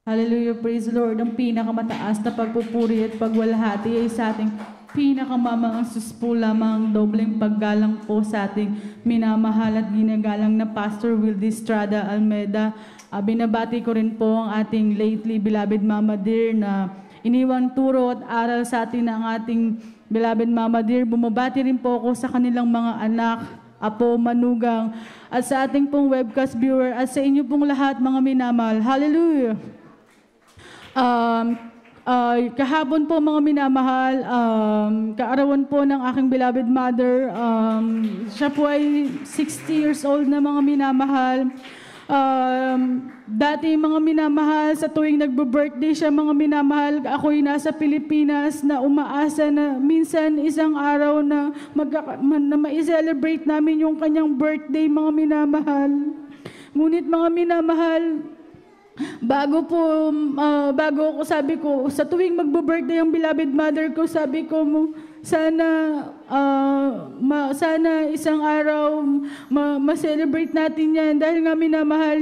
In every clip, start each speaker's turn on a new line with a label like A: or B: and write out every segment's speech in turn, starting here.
A: Hallelujah, praise the Lord. Ang pinakamataas na pagpupuri at pagwalhati ay sa ating pinakamamang suspo lamang, dobleng paggalang po sa ating minamahal at ginagalang na Pastor Wildy Estrada Almeda. Binabati ko rin po ang ating lately beloved Mama Dear na iniwang turo at aral sa atin ng ating beloved Mama Dear. Bumabati rin po ako sa kanilang mga anak, apo, manugang, at sa ating pong webcast viewer at sa inyo pong lahat mga minamahal. Hallelujah! Kahapon po mga minamahal, kaarawan po ng aking beloved mother. Siya po ay 60 years old na mga minamahal. Dati mga minamahal, sa tuwing nagbo-birthday siya mga minamahal, ako'y nasa Pilipinas na umaasa na minsan isang araw na ma-celebrate namin yung kanyang birthday mga minamahal. Ngunit mga minamahal, bago ako sabi ko, sa tuwing magbo-birthday ang beloved mother ko, sabi ko sana isang araw ma-celebrate natin yan dahil nga minamahal,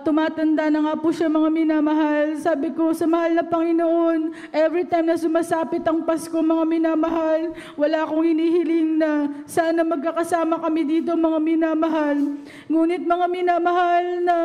A: tumatanda na nga po siya mga minamahal. Sabi ko, sa mahal na Panginoon, every time na sumasapit ang Pasko mga minamahal, wala akong hinihiling na sana magkakasama kami dito mga minamahal. Ngunit mga minamahal na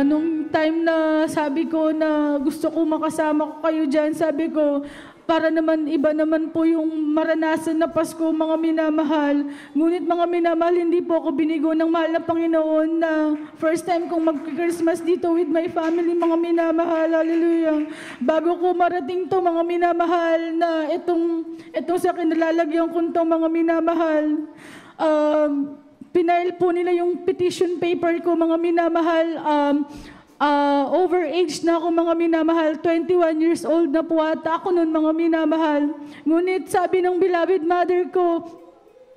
A: nung time na sabi ko na gusto ko makasama ko kayo dyan, sabi ko, para naman iba naman po yung maranasan na Pasko mga minamahal. Ngunit mga minamahal, hindi po ako binigo ng mahal na Panginoon na first time kong mag-Christmas dito with my family mga minamahal. Hallelujah. Bago ko marating to mga minamahal na itong sa kinalalagyan ko to mga minamahal, pinail po nila yung petition paper ko mga minamahal. Overage na ako mga minamahal, 21 years old na po ata ako noon mga minamahal. Ngunit sabi ng beloved mother ko,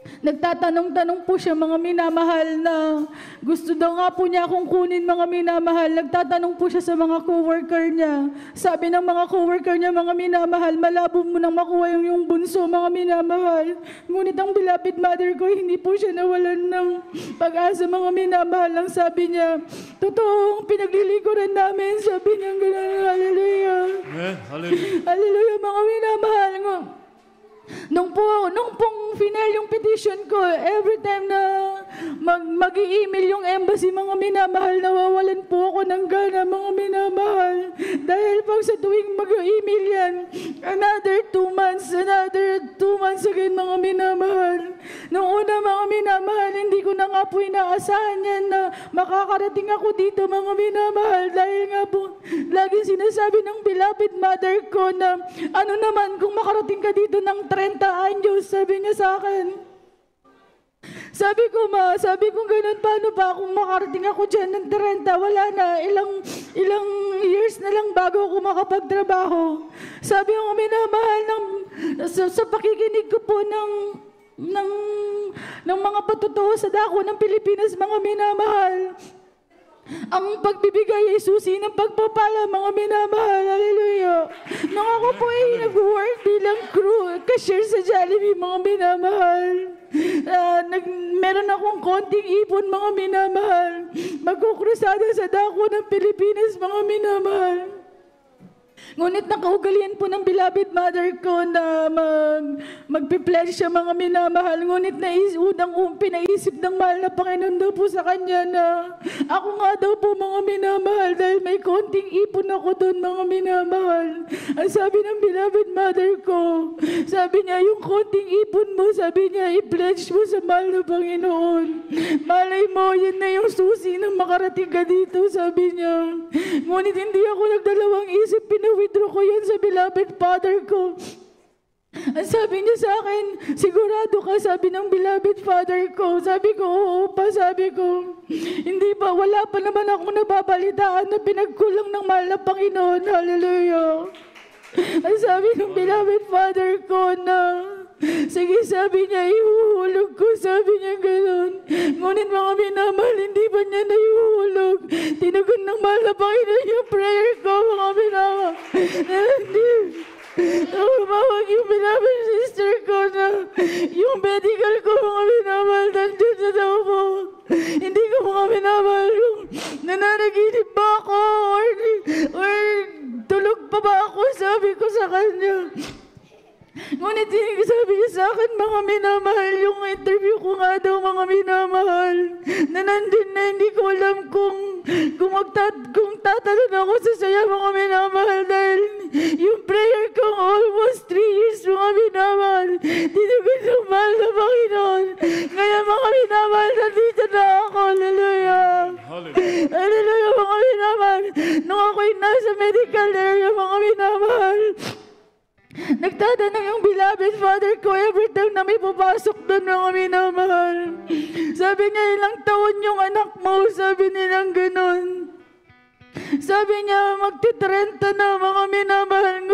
A: nagtatanong-tanong po siya mga minamahal na gusto daw nga po niya akong kunin mga minamahal. Nagtatanong po siya sa mga co-worker niya. Sabi ng mga co-worker niya mga minamahal, malabo mo nang makuha yung bunso mga minamahal. Ngunit ang beloved mother ko, hindi po siya nawalan ng pag-asa mga minamahal. Ang sabi niya, totoong pinaglilikuran namin. Sabi niya gano'n, hallelujah.
B: Amen. Hallelujah.
A: Hallelujah mga minamahal. Nung pong final yung petition ko, every time na mag-i-email yung embassy, mga minamahal, nawawalan po ako ng gana, mga minamahal. Dahil pag sa tuwing mag-i-email yan, another 2 months again, mga minamahal. Nung una, mga minamahal, hindi ko na nga po inaasahan yan na makakarating ako dito, mga minamahal. Dahil nga po, laging sinasabi ng beloved mother ko na, ano naman, kung makarating ka dito ng 30 anyos, sabi niya sa akin. Sabi ko ganun, paano ba kung makarating ako dyan ng 30, wala na, ilang years na lang bago ako makapagtrabaho. Sabi ko, minamahal, sa pakikinig ko po ng mga patutuo sa dako ng Pilipinas, mga minamahal, ang pagbibigay ay susi ng pagpapala, mga minamahal. Hallelujah. Nung ako po ay nag-work bilang cashier sa Jollibee, mga minamahal, meron akong konting ipon, mga minamahal. Magkukrusada sa dako ng Pilipinas, mga minamahal. Ngunit nakaugalian po ng beloved mother ko na magpipledge siya, mga minamahal. Ngunit pinaisip ng mahal na Panginoon daw po sa kanya na ako nga daw po, mga minamahal, dahil may konting ipon ako doon, mga minamahal. Ang sabi ng beloved mother ko, sabi niya, yung konting ipon mo, sabi niya, i-pledge mo sa mahal na Panginoon. Malay mo, yun na yung susi na makarating ka dito, sabi niya. Ngunit hindi ako nagdalawang isip, withdraw ko yun sa beloved father ko. Ang sabi niya sa akin, sigurado ka, sabi ng beloved father ko. Sabi ko, oo pa, sabi ko. Hindi pa, wala pa naman akong nababalitaan na pinagkulang ng mahal na Panginoon. Hallelujah. Ang sabi ng beloved father ko na, sige, sabi niya, ihuhulog ko, sabi niya gano'n. Ngunit mga minamahal, hindi ba niya naihuhulog? Tinagon ng mahal na Panginoon yung prayer ko, mga minamahal. Tumawag yung beloved sister ko na yung medical ko, mga minamahal, nandun na daw po. Hindi ko mga minamahal, nananaginip ba ako? Or tulog pa ba ako? Sabi ko sa kanya. Ngunit sabi niya sa akin, mga minamahal, yung interview ko nga daw, mga minamahal, na nandun na hindi ko alam kung tatalon ako sa saya, mga minamahal, dahil yung prayer ko almost 3 years, mga minamahal, tinagod ng mahal na Panginoon. Ngayon, mga minamahal, nandito na ako. Hallelujah. Hallelujah, mga minamahal. Nung ako'y nasa medical area, mga minamahal, nagtatanong yung beloved father ko every time na may papasok doon, mga minamahal. Sabi niya, ilang taon yung anak mo? Sabi nilang ganun. Sabi niya, magti-30 na, mga minamahal.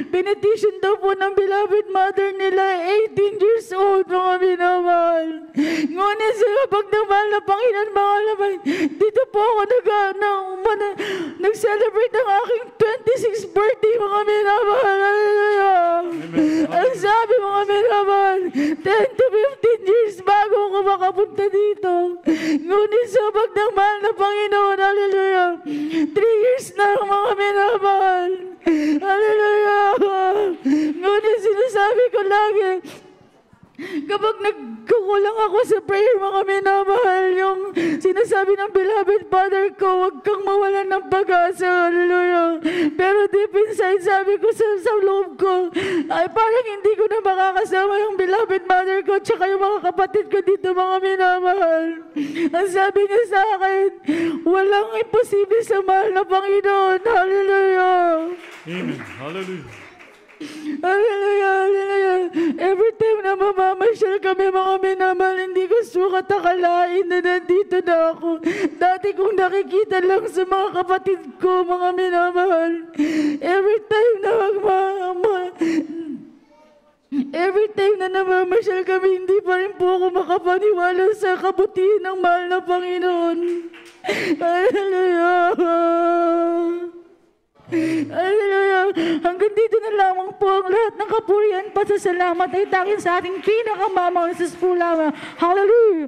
A: Pinetition daw po ng beloved mother nila, 18 years old, mga minamahal. Ngunit sila, pag namahal na Panginoon, mga laman, dito po ako nag-celebrate ang aking 26th birthday, mga minamahal. Ang sabi, mga minamahal, 10 to 15 years bago ako makapunta dito. Ngunit sa pag namahal na Panginoon, hallelujah, 3 years na, mga minamahal. Hallelujah. Ngunit sinasabi ko lagi, kapag nagkukulang ako sa prayer, mga minamahal, yung sinasabi ng beloved father ko, huwag kang mawalan ng pag-asa. Hallelujah. Pero deep inside, sabi ko sa loob ko, ay parang hindi ko na makakasama yung beloved mother ko tsaka yung mga kapatid ko dito, mga minamahal. Ang sabi niya sa akin, walang imposible sa mahal na Panginoon. Hallelujah.
B: Amen. Hallelujah.
A: Hallelujah, hallelujah. Every time na mamamasyal kami, mga minamahal, hindi ko sukat akalain na nandito na ako. Dati kong nakikita lang sa mga kapatid ko, mga minamahal. Every time na namamasyal kami, hindi pa rin po ako makapaniwala sa kabutihan ng mahal na Panginoon. Hallelujah. Hallelujah. Hanggang dito na lamang po ang lahat ng kapurihan, pasasalamat ay tanging sa ating pinakamamang sa lamang. Hallelujah.